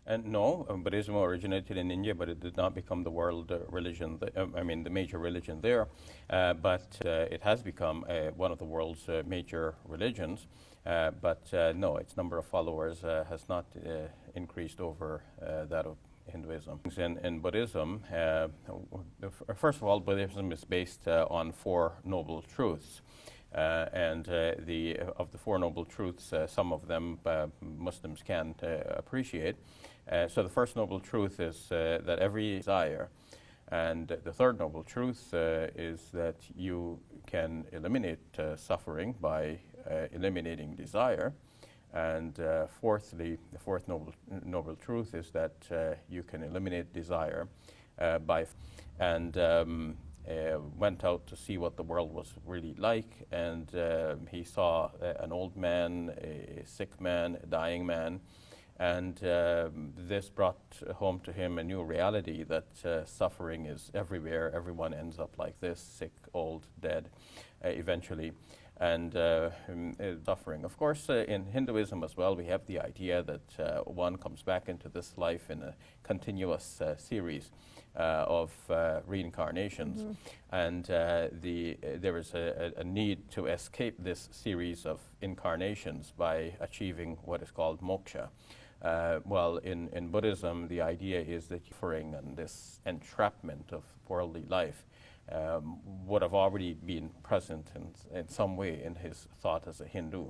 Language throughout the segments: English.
And no, Buddhism originated in India, but it did not become the world religion, the major religion there. But it has become one of the world's major religions. But no, its number of followers has not increased over that of Hinduism. In Buddhism, first of all, Buddhism is based on Four Noble Truths. And of the Four Noble Truths, some of them Muslims can appreciate. So the first noble truth is that every desire, and the third noble truth is that you can eliminate suffering by eliminating desire. And fourthly, the fourth noble truth is that you can eliminate desire went out to see what the world was really like, and he saw an old man, a sick man, a dying man, and this brought home to him a new reality that suffering is everywhere. Everyone ends up like this, sick, old, dead, eventually. And suffering. Of course, in Hinduism as well, we have the idea that one comes back into this life in a continuous series of reincarnations, and there is a need to escape this series of incarnations by achieving what is called moksha. Well, in Buddhism, the idea is that suffering and this entrapment of worldly life would have already been present in some way in his thought as a Hindu.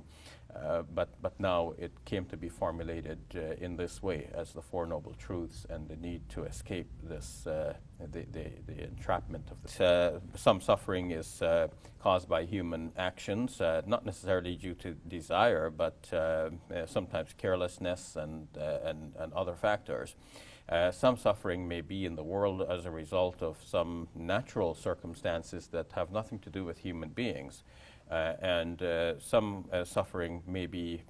But now it came to be formulated in this way as the Four Noble Truths and the need to escape this, the entrapment of this. Some suffering is caused by human actions, not necessarily due to desire, but sometimes carelessness and other factors. Some suffering may be in the world as a result of some natural circumstances that have nothing to do with human beings. And some suffering may be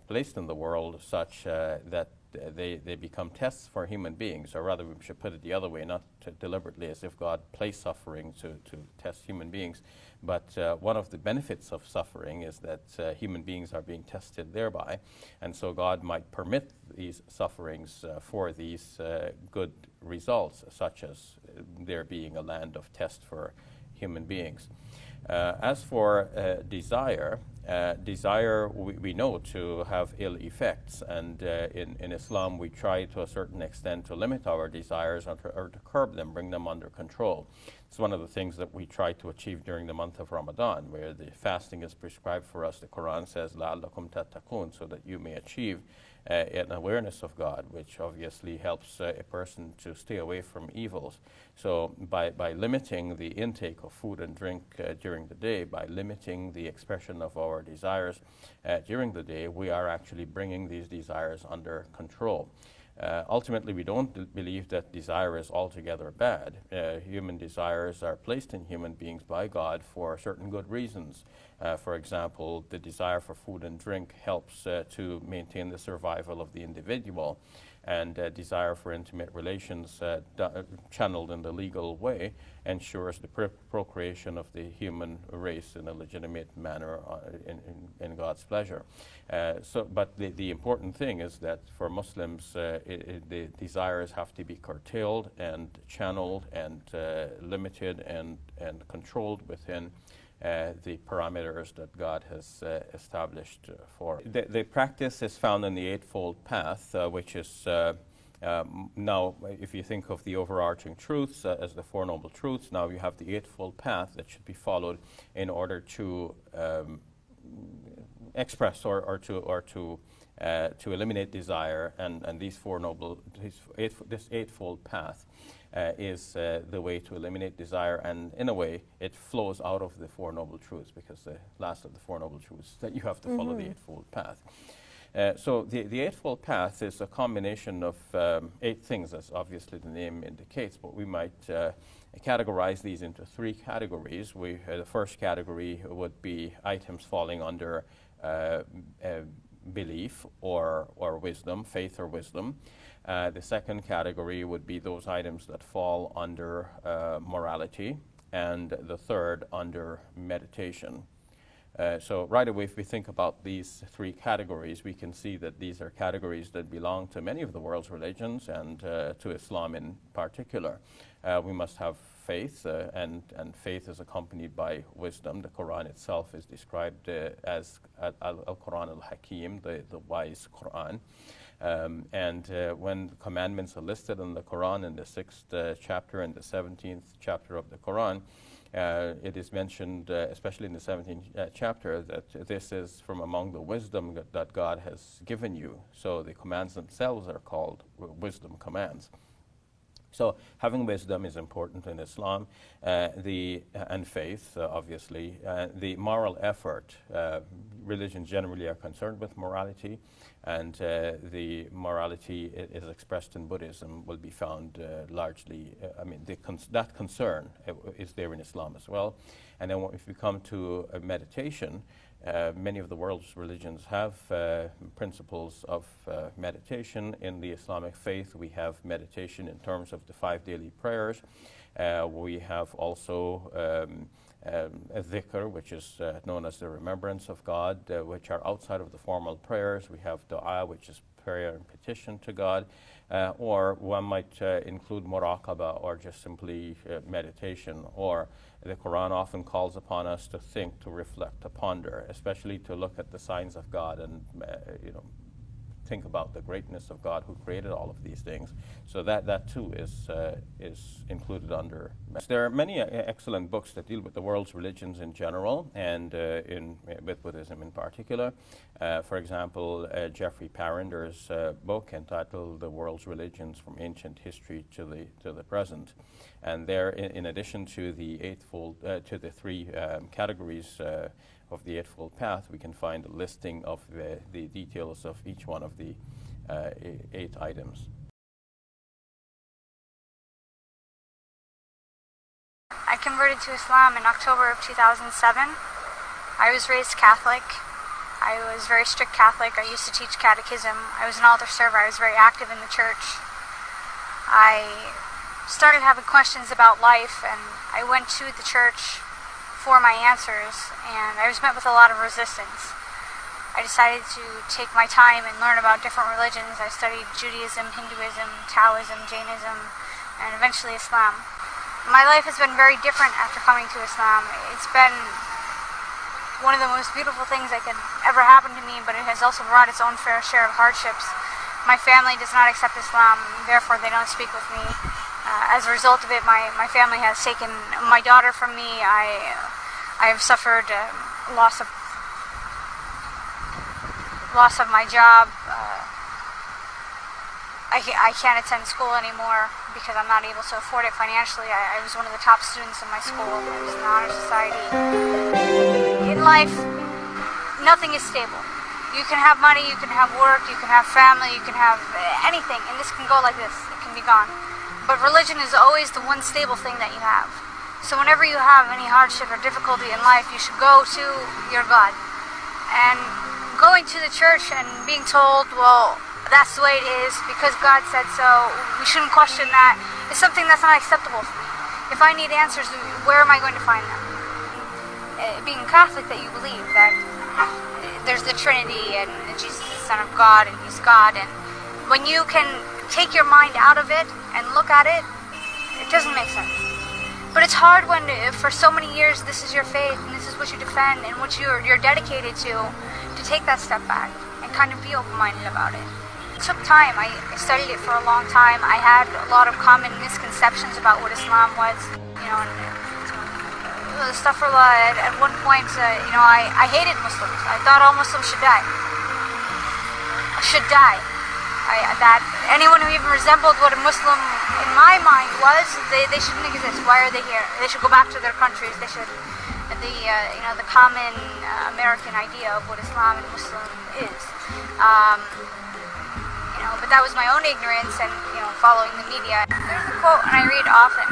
placed in the world such that they become tests for human beings, or rather we should put it the other way, not deliberately as if God placed suffering to test human beings, but one of the benefits of suffering is that human beings are being tested thereby, and so God might permit these sufferings for these good results, such as there being a land of test for human beings. As for desire, we know to have ill effects, and in Islam we try to a certain extent to limit our desires or to curb them, bring them under control. It's one of the things that we try to achieve during the month of Ramadan, where the fasting is prescribed for us. The Quran says, لَعَلَّكُمْ تَتَّقُونَ, so that you may achieve an awareness of God, which obviously helps a person to stay away from evils. So by limiting the intake of food and drink during the day, by limiting the expression of our desires during the day, we are actually bringing these desires under control. Ultimately, we don't believe that desire is altogether bad. Human desires are placed in human beings by God for certain good reasons. For example, the desire for food and drink helps to maintain the survival of the individual, and desire for intimate relations channeled in the legal way ensures the procreation of the human race in a legitimate manner in God's pleasure. But the important thing is that for Muslims, the desires have to be curtailed and channeled and limited and controlled within the parameters that God has established for. The practice is found in the Eightfold Path, which is now, if you think of the overarching truths as the Four Noble Truths, now you have the Eightfold Path that should be followed in order to express or to eliminate desire, and this Eightfold Path is the way to eliminate desire, and in a way it flows out of the Four Noble Truths, because the last of the Four Noble Truths that you have to follow the Eightfold Path. So the Eightfold Path is a combination of 8 things, as obviously the name indicates, but we might categorize these into 3 categories. The first category would be items falling under belief or wisdom, faith or wisdom. The second category would be those items that fall under morality, and the third under meditation. So right away, if we think about these three categories, we can see that these are categories that belong to many of the world's religions and to Islam in particular. We must have faith, and faith is accompanied by wisdom. The Quran itself is described as Al-Quran al-Hakim, the wise Quran. When commandments are listed in the Quran in the 6th chapter and the 17th chapter of the Quran, it is mentioned, especially in the 17th chapter, that this is from among the wisdom that God has given you. So the commands themselves are called wisdom commands. So having wisdom is important in Islam, and faith, obviously. The moral effort, religions generally are concerned with morality, and the morality is expressed in Buddhism will be found largely, that concern is there in Islam as well. And then if we come to meditation, many of the world's religions have principles of meditation. In the Islamic faith, we have meditation in terms of the 5 daily prayers. We have also a dhikr, which is known as the remembrance of God, which are outside of the formal prayers. We have dua, which is prayer and petition to God. Or one might include muraqabah, or just simply meditation. Or the Quran often calls upon us to think, to reflect, to ponder, especially to look at the signs of God and think about the greatness of God who created all of these things. So that too is included under. There are many excellent books that deal with the world's religions in general, and with Buddhism in particular. For example, Jeffrey Parinder's book entitled "The World's Religions from Ancient History to the Present," and there, in addition to the three categories of the Eightfold Path, we can find a listing of the details of each one of the 8 items. I converted to Islam in October of 2007. I was raised Catholic. I was very strict Catholic. I used to teach catechism. I was an altar server. I was very active in the church. I started having questions about life, and I went to the church for my answers, and I was met with a lot of resistance. I decided to take my time and learn about different religions. I studied Judaism, Hinduism, Taoism, Jainism, and eventually Islam. My life has been very different after coming to Islam. It's been one of the most beautiful things that could ever happen to me, but it has also brought its own fair share of hardships. My family does not accept Islam, therefore they don't speak with me. As a result of it, my family has taken my daughter from me. I have suffered loss of my job. I can't attend school anymore because I'm not able to afford it financially. I was one of the top students in my school. I was in the honor society. In life, nothing is stable. You can have money, you can have work, you can have family, you can have anything, and this can go like this. It can be gone. But religion is always the one stable thing that you have. So whenever you have any hardship or difficulty in life, you should go to your God. And going to the church and being told, well, that's the way it is because God said so, we shouldn't question that, is something that's not acceptable for me. If I need answers, where am I going to find them? Being Catholic, that you believe that there's the Trinity and Jesus is the Son of God and He's God, and when you can take your mind out of it and look at it, it doesn't make sense. But it's hard when for so many years this is your faith and this is what you defend and what you're dedicated to take that step back and kind of be open-minded about it. It took time. I studied it for a long time. I had a lot of common misconceptions about what Islam was, and astaghfirullah, at one point, I hated Muslims. I thought all Muslims should die. That anyone who even resembled what a Muslim in my mind was, they shouldn't exist. Why are they here? They should go back to their countries. They should, the common American idea of what Islam and Muslim is. But that was my own ignorance and, following the media. There's a quote, and I read often,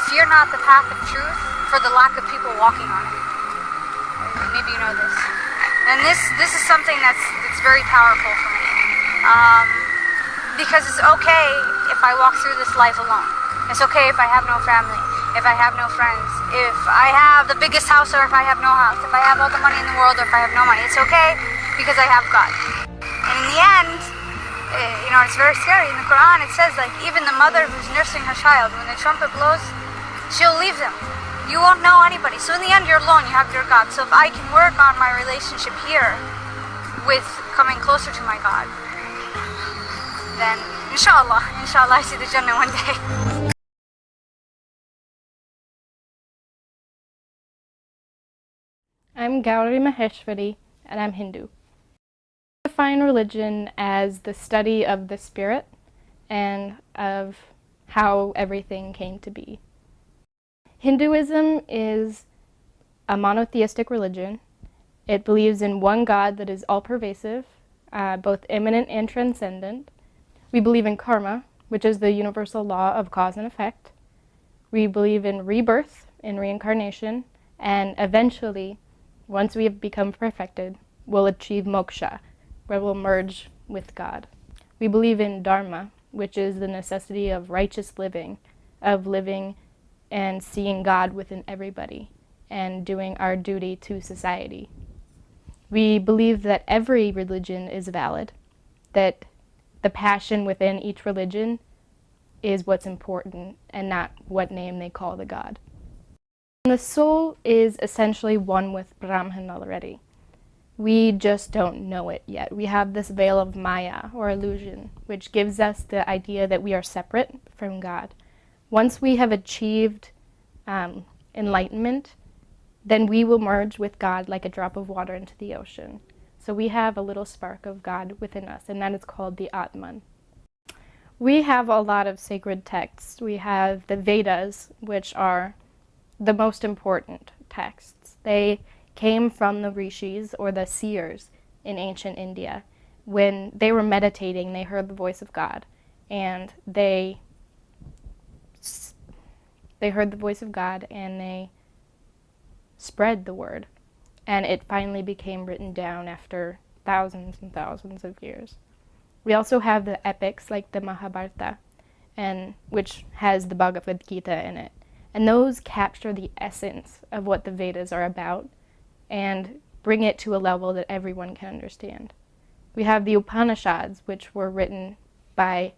fear not the path of truth for the lack of people walking on it. Maybe you know this. And this is something that's very powerful for me. Because it's okay if I walk through this life alone. It's okay if I have no family. if I have no friends, if I have the biggest house or if I have no house, if I have all the money in the world or if I have no money. It's okay because I have God. And in the end, it's very scary. In the Quran it says, like, even the mother who's nursing her child, when the trumpet blows, she'll leave them. You won't know anybody. So in the end, you're alone. You have your God. So if I can work on my relationship here with coming closer to my God, then inshallah, I see the Jannah one day. I'm Gauri Maheshwari, and I'm Hindu. I define religion as the study of the spirit and of how everything came to be. Hinduism is a monotheistic religion. It believes in one God that is all-pervasive, both immanent and transcendent. We believe in karma, which is the universal law of cause and effect. We believe in rebirth, in reincarnation, and eventually, once we have become perfected, we'll achieve moksha, where we'll merge with God. We believe in dharma, which is the necessity of righteous living, of living and seeing God within everybody, and doing our duty to society. We believe that every religion is valid, that the passion within each religion is what's important and not what name they call the God. The soul is essentially one with Brahman already. We just don't know it yet. We have this veil of Maya, or illusion, which gives us the idea that we are separate from God. Once we have achieved enlightenment, then we will merge with God like a drop of water into the ocean. So we have a little spark of God within us, and that is called the Atman. We have a lot of sacred texts. We have the Vedas, which are the most important texts. They came from the rishis, or the seers, in ancient India. When they were meditating, they heard the voice of God, and they heard the voice of God, and they spread the word, and it finally became written down after thousands and thousands of years. We also have the epics like the Mahabharata, which has the Bhagavad Gita in it. And those capture the essence of what the Vedas are about and bring it to a level that everyone can understand. We have the Upanishads, which were written by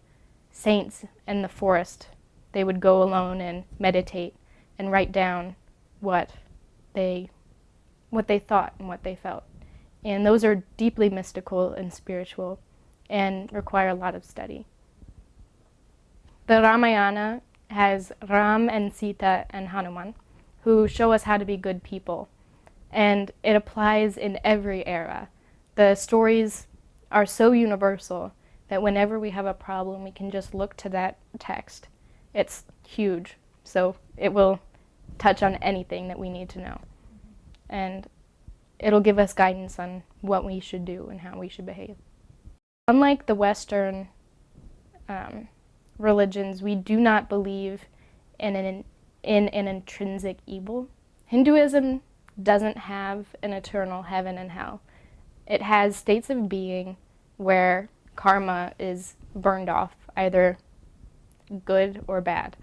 saints in the forest. They would go alone and meditate and write down what they thought and what they felt. And those are deeply mystical and spiritual and require a lot of study. The Ramayana has Ram and Sita and Hanuman, who show us how to be good people. And it applies in every era. The stories are so universal that whenever we have a problem, we can just look to that text. It's huge, so it will touch on anything that we need to know. And it'll give us guidance on what we should do and how we should behave. Unlike the Western religions, we do not believe in an intrinsic evil. Hinduism doesn't have an eternal heaven and hell. It has states of being where karma is burned off, either good or bad,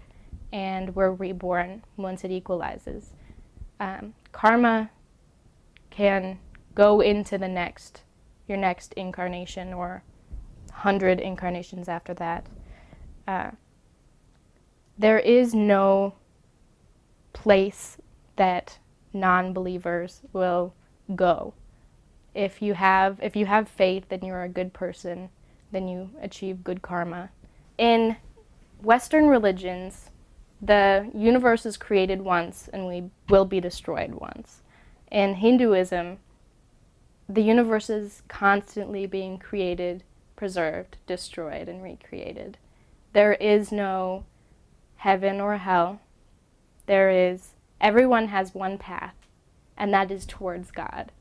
and we're reborn once it equalizes. Karma can go into your next incarnation or 100 incarnations after that. There is no place that non-believers will go. If you have faith, then you're a good person, then you achieve good karma. In Western religions, the universe is created once and we will be destroyed once. In Hinduism, the universe is constantly being created, preserved, destroyed, and recreated. There is no heaven or hell. Everyone has one path, and that is towards God.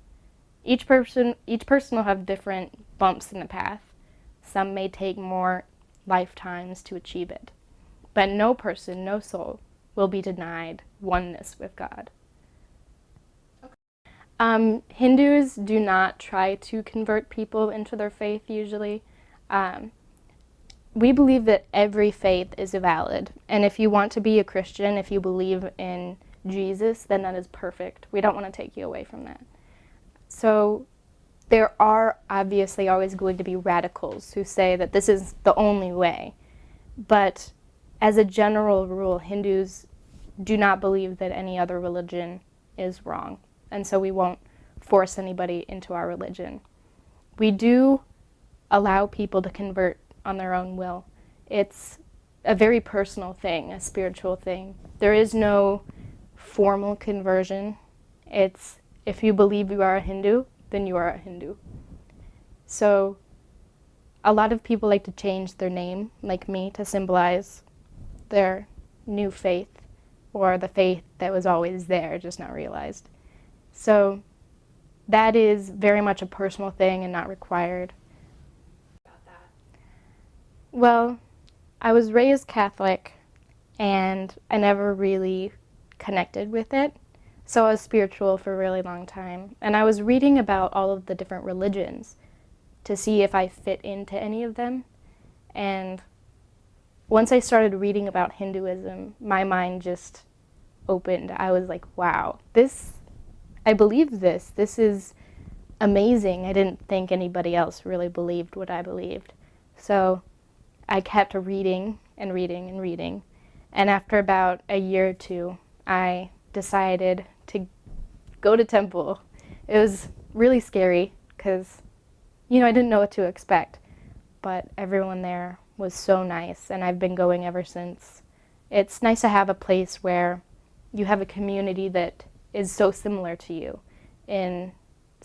Each person will have different bumps in the path. Some may take more lifetimes to achieve it. But no person, no soul, will be denied oneness with God. Hindus do not try to convert people into their faith usually. we believe that every faith is valid. And if you want to be a Christian, if you believe in Jesus, then that is perfect. We don't want to take you away from that. So there are obviously always going to be radicals who say that this is the only way. But as a general rule, Hindus do not believe that any other religion is wrong. And so we won't force anybody into our religion. We do allow people to convert on their own will. It's a very personal thing, a spiritual thing. There is no formal conversion. It's if you believe you are a Hindu, then you are a Hindu. So a lot of people like to change their name, like me, to symbolize their new faith or the faith that was always there, just not realized. So that is very much a personal thing and not required. Well, I was raised Catholic and I never really connected with it. So I was spiritual for a really long time. And I was reading about all of the different religions to see if I fit into any of them. And once I started reading about Hinduism, my mind just opened. I was like, wow, I believe this. This is amazing. I didn't think anybody else really believed what I believed. So I kept reading and reading and reading. And after about a year or two, I decided to go to temple. It was really scary because, I didn't know what to expect. But everyone there was so nice, and I've been going ever since. It's nice to have a place where you have a community that is so similar to you in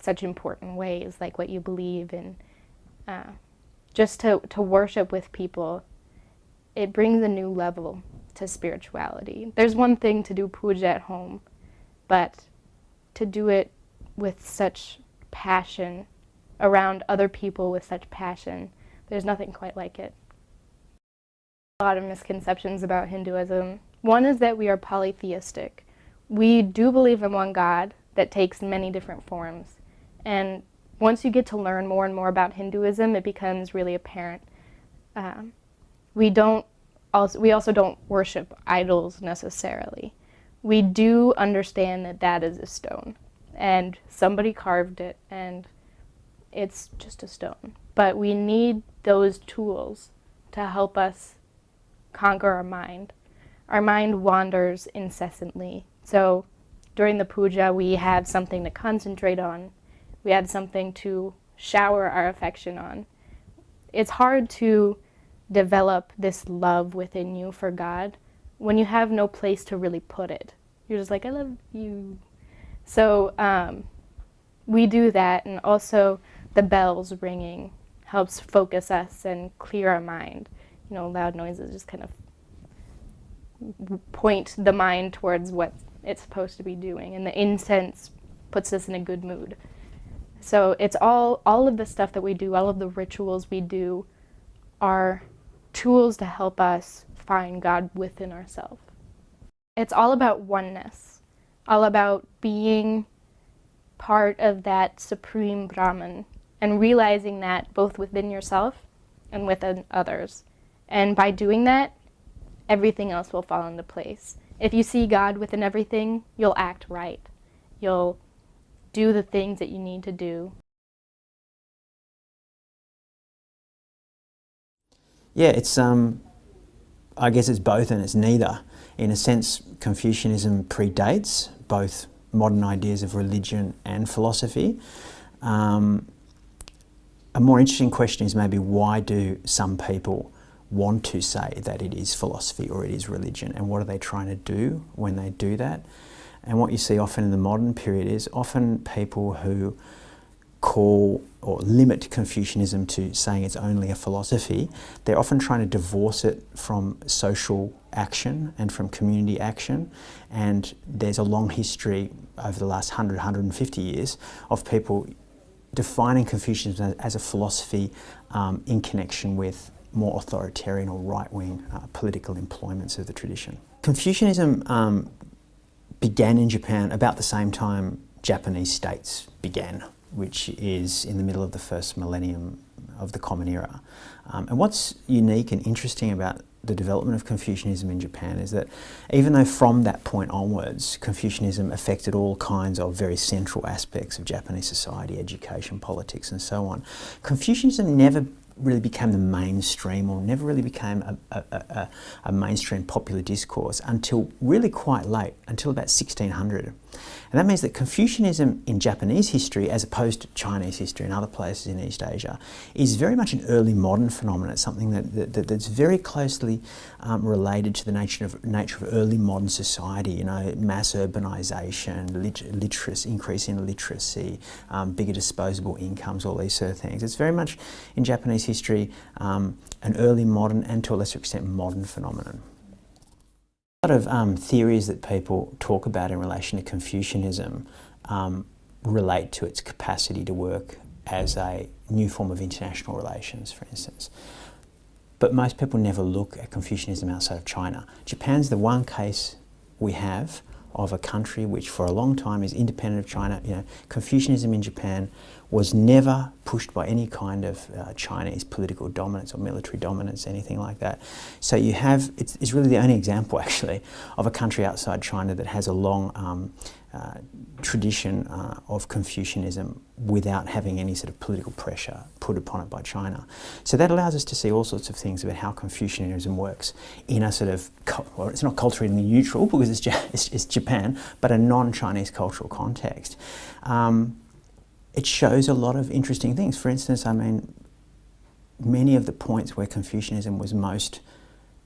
such important ways, like what you believe in. Just to worship with people, it brings a new level to spirituality. There's one thing to do puja at home, but to do it with such passion, around other people with such passion, there's nothing quite like it. A lot of misconceptions about Hinduism. One is that we are polytheistic. We do believe in one God that takes many different forms. And once you get to learn more and more about Hinduism, it becomes really apparent. We also don't worship idols necessarily. We do understand that that is a stone, and somebody carved it, and it's just a stone. But we need those tools to help us conquer our mind. Our mind wanders incessantly. So during the puja, we have something to concentrate on. We have something to shower our affection on. It's hard to develop this love within you for God when you have no place to really put it. You're just like, I love you. So we do that, and also the bells ringing helps focus us and clear our mind. Loud noises just kind of point the mind towards what it's supposed to be doing, and the incense puts us in a good mood. So it's all of the stuff that we do, all of the rituals we do are tools to help us find God within ourselves. It's all about oneness, all about being part of that supreme Brahman and realizing that both within yourself and within others. And by doing that, everything else will fall into place. If you see God within everything, you'll act right. You'll do the things that you need to do. Yeah, it's I guess it's both and it's neither. In a sense, Confucianism predates both modern ideas of religion and philosophy. A more interesting question is maybe why do some people want to say that it is philosophy or it is religion, and what are they trying to do when they do that? And what you see often in the modern period is often people who call or limit Confucianism to saying it's only a philosophy, they're often trying to divorce it from social action and from community action. And there's a long history over the last 100, 150 years of people defining Confucianism as a philosophy in connection with more authoritarian or right-wing political employments of the tradition. Confucianism began in Japan about the same time Japanese states began, which is in the middle of the first millennium of the Common Era. And what's unique and interesting about the development of Confucianism in Japan is that even though from that point onwards Confucianism affected all kinds of very central aspects of Japanese society, education, politics and so on, Confucianism never really became the mainstream, or never really became a mainstream popular discourse until really quite late, until about 1600. And that means that Confucianism in Japanese history, as opposed to Chinese history and other places in East Asia, is very much an early modern phenomenon. It's something that's very closely related to the nature of early modern society, you know, mass urbanisation, literacy, increase in literacy, bigger disposable incomes, all these sort of things. It's very much in Japanese history an early modern and to a lesser extent modern phenomenon. A lot of theories that people talk about in relation to Confucianism relate to its capacity to work as a new form of international relations, for instance. But most people never look at Confucianism outside of China. Japan's the one case we have of a country which for a long time is independent of China. You know, Confucianism in Japan was never pushed by any kind of Chinese political dominance or military dominance, anything like that. So you have, it's really the only example actually of a country outside China that has a long tradition of Confucianism without having any sort of political pressure put upon it by China. So that allows us to see all sorts of things about how Confucianism works in a sort of, well, it's not culturally neutral because it's Japan, but a non-Chinese cultural context. It shows a lot of interesting things. For instance, I mean, many of the points where Confucianism was most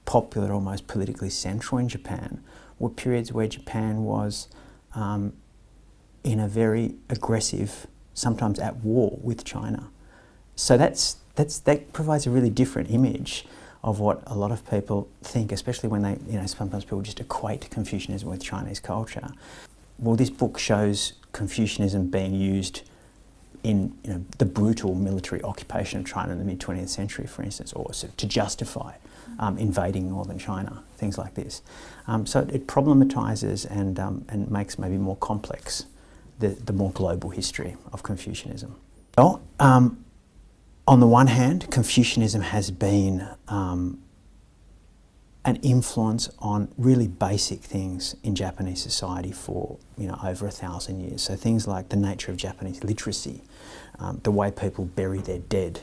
popular or most politically central in Japan were periods where Japan was in a very aggressive, sometimes at war with China. So that provides a really different image of what a lot of people think, especially when they, you know, sometimes people just equate Confucianism with Chinese culture. Well, this book shows Confucianism being used in, you know, the brutal military occupation of China in the mid-20th century, for instance, or sort of to justify invading northern China, things like this. So it problematizes and makes maybe more complex the more global history of Confucianism. Well, on the one hand, Confucianism has been an influence on really basic things in Japanese society for, you know, over 1,000 years. So things like the nature of Japanese literacy, the way people bury their dead,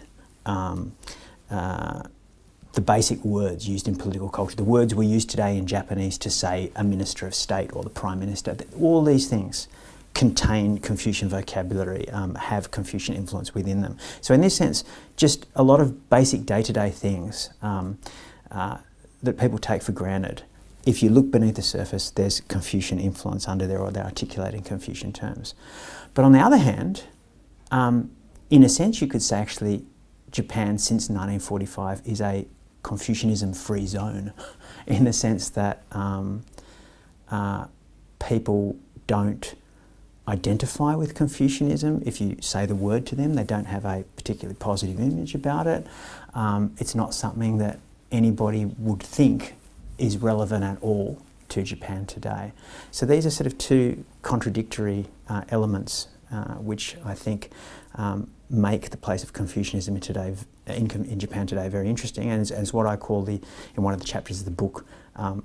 the basic words used in political culture, the words we use today in Japanese to say a minister of state or the prime minister, all these things contain Confucian vocabulary, have Confucian influence within them. So in this sense, just a lot of basic day-to-day things that people take for granted. If you look beneath the surface, there's Confucian influence under there, or they're articulating Confucian terms. But on the other hand, in a sense you could say actually Japan since 1945 is a Confucianism-free zone in the sense that people don't identify with Confucianism. If you say the word to them, they don't have a particularly positive image about it. It's not something that anybody would think is relevant at all to Japan today. So these are sort of two contradictory elements which I think make the place of Confucianism in Japan today very interesting, and as what I call in one of the chapters of the book,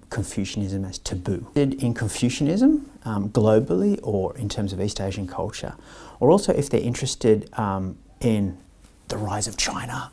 Confucianism as taboo. In Confucianism, globally or in terms of East Asian culture, or also if they're interested in the rise of China